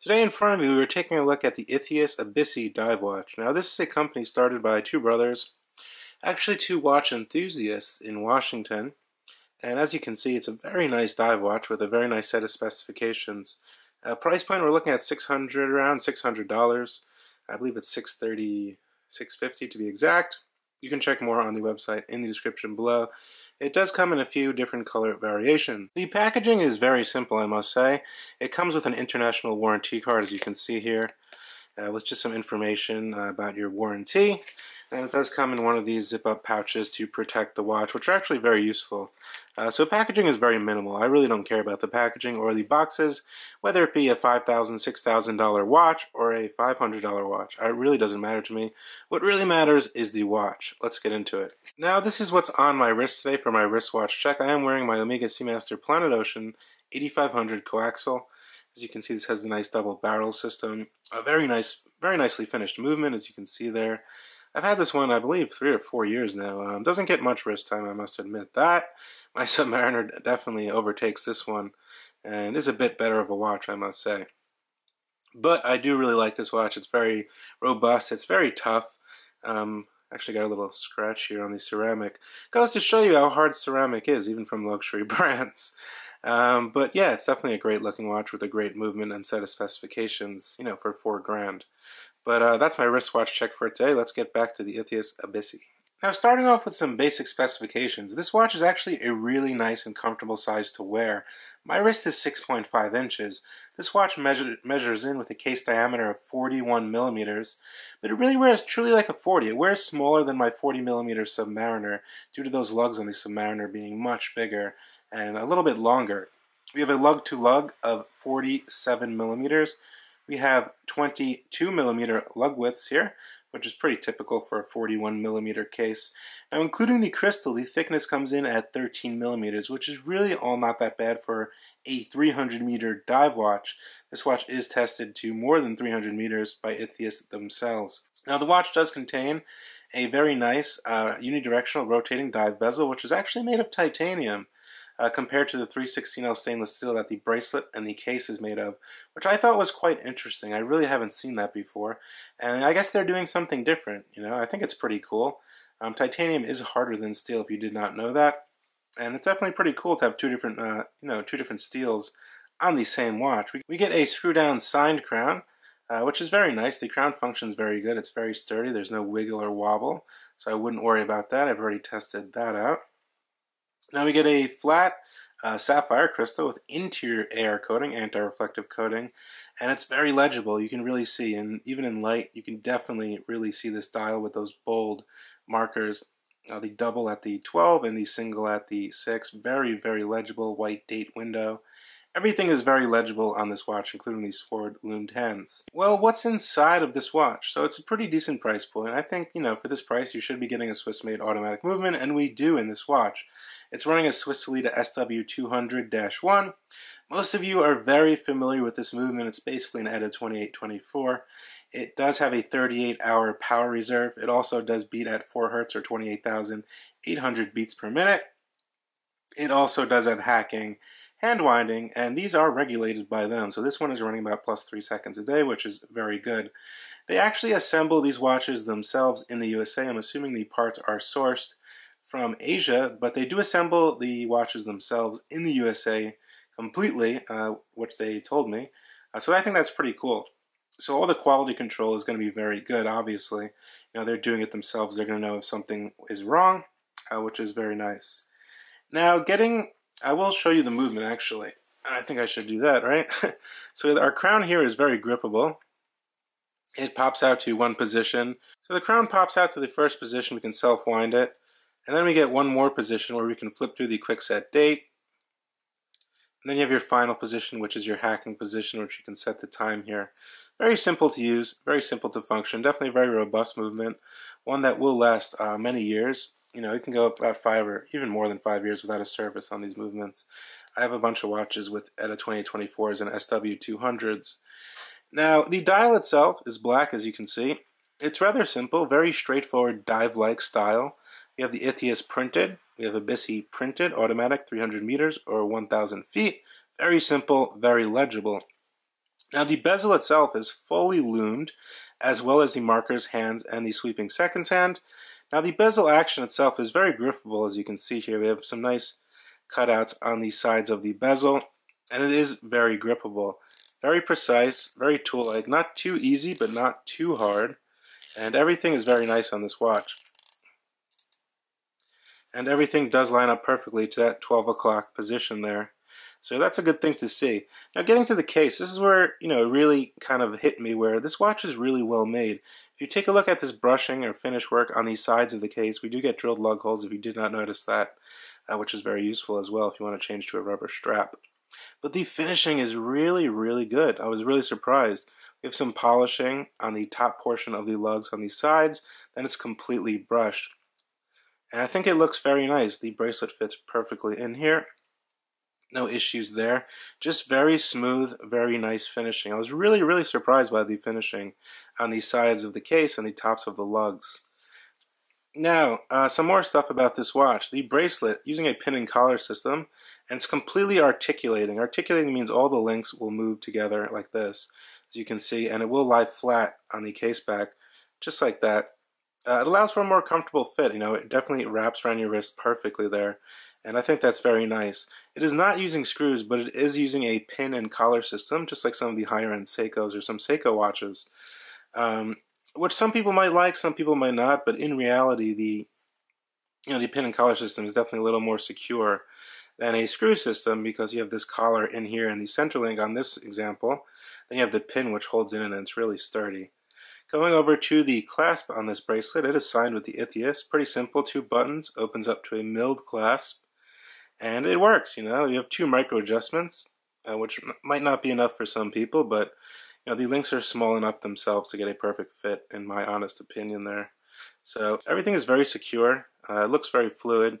Today in front of you, we're taking a look at the ITHYUS ABYSSI dive watch. Now, this is a company started by two brothers, actually two watch enthusiasts in Washington. And as you can see, it's a very nice dive watch with a very nice set of specifications. Price point, we're looking at around $600. I believe it's $630, $650 to be exact. You can check more on the website in the description below. It does come in a few different color variations. The packaging is very simple, I must say. It comes with an international warranty card, as you can see here, with just some information about your warranty. And it does come in one of these zip-up pouches to protect the watch, which are actually very useful. So packaging is very minimal. I really don't care about the packaging or the boxes, whether it be a $5,000, $6,000 watch or a $500 watch. It really doesn't matter to me. What really matters is the watch. Let's get into it. Now, this is what's on my wrist today for my wristwatch check. I am wearing my Omega Seamaster Planet Ocean 8500 coaxial. As you can see, this has a nice double barrel system. A very nicely finished movement, as you can see there. I've had this one, I believe, 3 or 4 years now. Doesn't get much wrist time, I must admit that. My Submariner definitely overtakes this one, and is a bit better of a watch, I must say. But I do really like this watch. It's very robust. It's very tough. Actually got a little scratch here on the ceramic. Goes to show you how hard ceramic is, even from luxury brands. But yeah, it's definitely a great looking watch with a great movement and set of specifications, you know, for $4 grand. But that's my wristwatch check for today. Let's get back to the ITHYUS ABYSSI. Now, starting off with some basic specifications, this watch is actually a really nice and comfortable size to wear. My wrist is 6.5 inches. This watch measures in with a case diameter of 41 millimeters, but it really wears truly like a 40. It wears smaller than my 40 millimeter Submariner due to those lugs on the Submariner being much bigger and a little bit longer. We have a lug-to-lug of 47 millimeters. We have 22 millimeter lug widths here, which is pretty typical for a 41 millimeter case. Now, including the crystal, the thickness comes in at 13 millimeters, which is really all not that bad for a 300 meter dive watch. This watch is tested to more than 300 meters by ITHYUS themselves. Now, the watch does contain a very nice unidirectional rotating dive bezel, which is actually made of titanium. Compared to the 316L stainless steel that the bracelet and the case is made of, which I thought was quite interesting. I really haven't seen that before, and I guess they're doing something different. You know, I think it's pretty cool. Titanium is harder than steel, if you did not know that, and it's definitely pretty cool to have two different steels on the same watch. We get a screw-down signed crown, which is very nice. The crown functions very good. It's very sturdy. There's no wiggle or wobble, so I wouldn't worry about that. I've already tested that out. Now we get a flat sapphire crystal with interior AR coating, anti-reflective coating, and it's very legible. You can really see, and even in light, you can definitely really see this dial with those bold markers. The double at the 12 and the single at the 6. Very, very legible white date window. Everything is very legible on this watch, including these forward loomed hands. Well, what's inside of this watch? So it's a pretty decent price point. I think, you know, for this price, you should be getting a Swiss-made automatic movement, and we do in this watch. It's running a Swiss Solita SW200-1. Most of you are very familiar with this movement. It's basically an ETA 2824. It does have a 38-hour power reserve. It also does beat at 4 Hz or 28,800 beats per minute. It also does have hacking, hand winding, and these are regulated by them. So this one is running about +3 seconds a day, which is very good. They actually assemble these watches themselves in the USA. I'm assuming the parts are sourced from Asia, but they do assemble the watches themselves in the USA completely, which they told me. So I think that's pretty cool. So all the quality control is going to be very good, obviously. You know, they're doing it themselves. They're going to know if something is wrong, which is very nice. Now, I will show you the movement, actually. I think I should do that, right? So our crown here is very grippable. It pops out to one position. So the crown pops out to the first position. We can self-wind it. And then we get one more position where we can flip through the quick set date. And then you have your final position, which is your hacking position, which you can set the time here. Very simple to use, very simple to function. Definitely a very robust movement. One that will last many years. You know, it can go about 5 or even more than 5 years without a service on these movements. I have a bunch of watches with ETA 2024s and SW200s. Now, the dial itself is black, as you can see. It's rather simple, very straightforward dive-like style. We have the ITHYUS printed. We have ABYSSI printed, automatic, 300 meters or 1,000 feet. Very simple, very legible. Now the bezel itself is fully lumed, as well as the marker's hands and the sweeping seconds hand. Now the bezel action itself is very grippable, as you can see here. We have some nice cutouts on the sides of the bezel, and it is very grippable. Very precise, very tool-like, not too easy, but not too hard. And everything is very nice on this watch. And everything does line up perfectly to that 12 o'clock position there. So that's a good thing to see. Now getting to the case, this is where, it really kind of hit me, where this watch is really well made. If you take a look at this brushing or finish work on the sides of the case, we do get drilled lug holes if you did not notice that, which is very useful as well if you want to change to a rubber strap. But the finishing is really, really good. I was really surprised. We have some polishing on the top portion of the lugs on the sides, then it's completely brushed. And I think it looks very nice. The bracelet fits perfectly in here. No issues there. Just very smooth, very nice finishing. I was really, really surprised by the finishing on the sides of the case and the tops of the lugs. Now, some more stuff about this watch. The bracelet, using a pin and collar system, and it's completely articulating. Articulating means all the links will move together like this, as you can see, and it will lie flat on the case back, just like that. It allows for a more comfortable fit. It definitely wraps around your wrist perfectly there, and I think that's very nice. It is not using screws, but it is using a pin and collar system, just like some of the higher-end Seikos or some Seiko watches, which some people might like, some people might not. But in reality, the pin and collar system is definitely a little more secure than a screw system, because you have this collar in here and the center link on this example. Then you have the pin which holds in, and it's really sturdy. Going over to the clasp on this bracelet, it is signed with the ITHYUS. Pretty simple, 2 buttons, opens up to a milled clasp, and it works. You have 2 micro adjustments, which might not be enough for some people, but the links are small enough themselves to get a perfect fit, in my honest opinion there. So everything is very secure. It looks very fluid.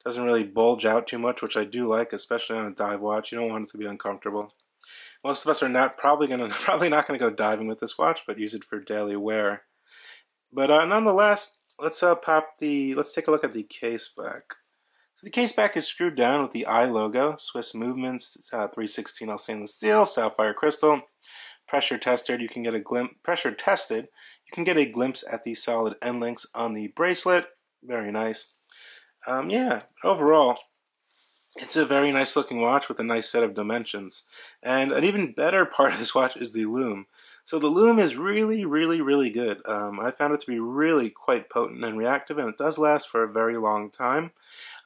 Doesn't really bulge out too much, which I do like, especially on a dive watch. You don't want it to be uncomfortable. Most of us are probably not gonna go diving with this watch, but use it for daily wear. But nonetheless, let's take a look at the case back. So the case back is screwed down with the I logo, Swiss movements, 316L stainless steel, sapphire crystal, pressure tested. You can get a glimpse at the solid end links on the bracelet. Very nice. Yeah, overall, it's a very nice looking watch with a nice set of dimensions. And an even better part of this watch is the lume. So the lume is really, really, really good. I found it to be really quite potent and reactive, and it does last for a very long time.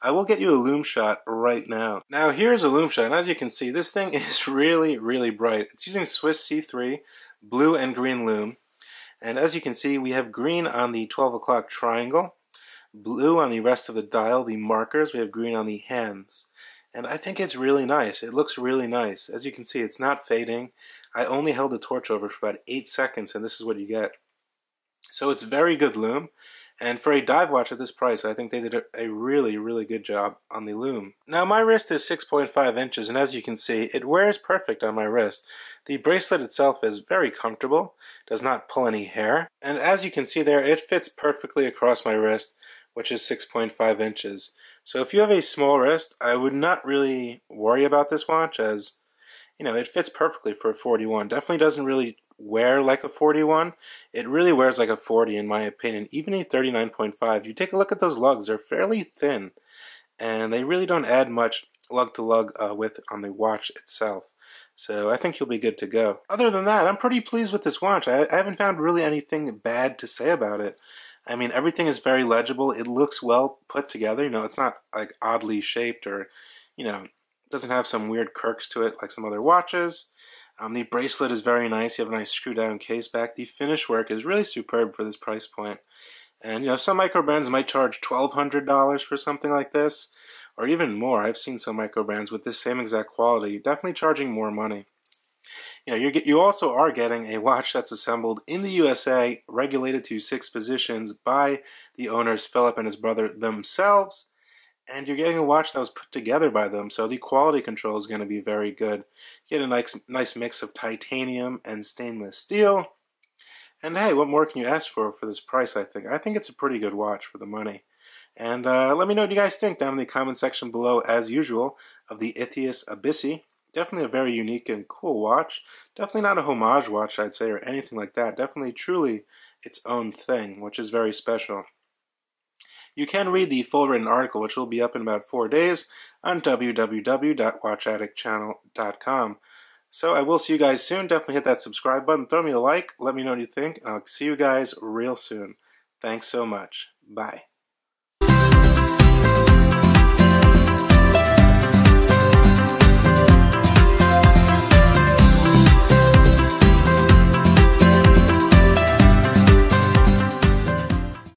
I will get you a lume shot right now. Now here's a lume shot, and as you can see, this thing is really, really bright. It's using Swiss C3, blue and green lume. And as you can see, we have green on the 12 o'clock triangle, blue on the rest of the dial, the markers. We have green on the hands. And I think it's really nice. It looks really nice. As you can see, it's not fading. I only held the torch over for about 8 seconds, and this is what you get. So it's very good lume. And for a dive watch at this price, I think they did a really, really good job on the lume. Now my wrist is 6.5 inches, and as you can see, it wears perfect on my wrist. The bracelet itself is very comfortable, does not pull any hair. And as you can see there, it fits perfectly across my wrist, which is 6.5 inches. So if you have a small wrist, I would not really worry about this watch, as it fits perfectly for a 41. Definitely doesn't really wear like a 41. It really wears like a 40 in my opinion. Even a 39.5. You take a look at those lugs, they're fairly thin, and they really don't add much lug to lug width on the watch itself. So I think you'll be good to go. Other than that, I'm pretty pleased with this watch. I haven't found really anything bad to say about it. I mean, everything is very legible. It looks well put together. It's not like oddly shaped, or it doesn't have some weird quirks to it like some other watches. The bracelet is very nice. You have a nice screw down case back. The finish work is really superb for this price point. And some micro brands might charge $1,200 for something like this, or even more. I've seen some micro brands with this same exact quality definitely charging more money. You also are getting a watch that's assembled in the USA, regulated to 6 positions by the owners, Philip and his brother themselves. And you're getting a watch that was put together by them, so the quality control is going to be very good. You get a nice mix of titanium and stainless steel. And hey, what more can you ask for this price, I think? I think it's a pretty good watch for the money. And let me know what you guys think down in the comment section below, as usual, of the ITHYUS ABYSSI. Definitely a very unique and cool watch. Definitely not a homage watch, I'd say, or anything like that. Definitely, truly its own thing, which is very special. You can read the full written article, which will be up in about 4 days, on www.watchaddictchannel.com. So I will see you guys soon. Definitely hit that subscribe button. Throw me a like. Let me know what you think. I'll see you guys real soon. Thanks so much. Bye.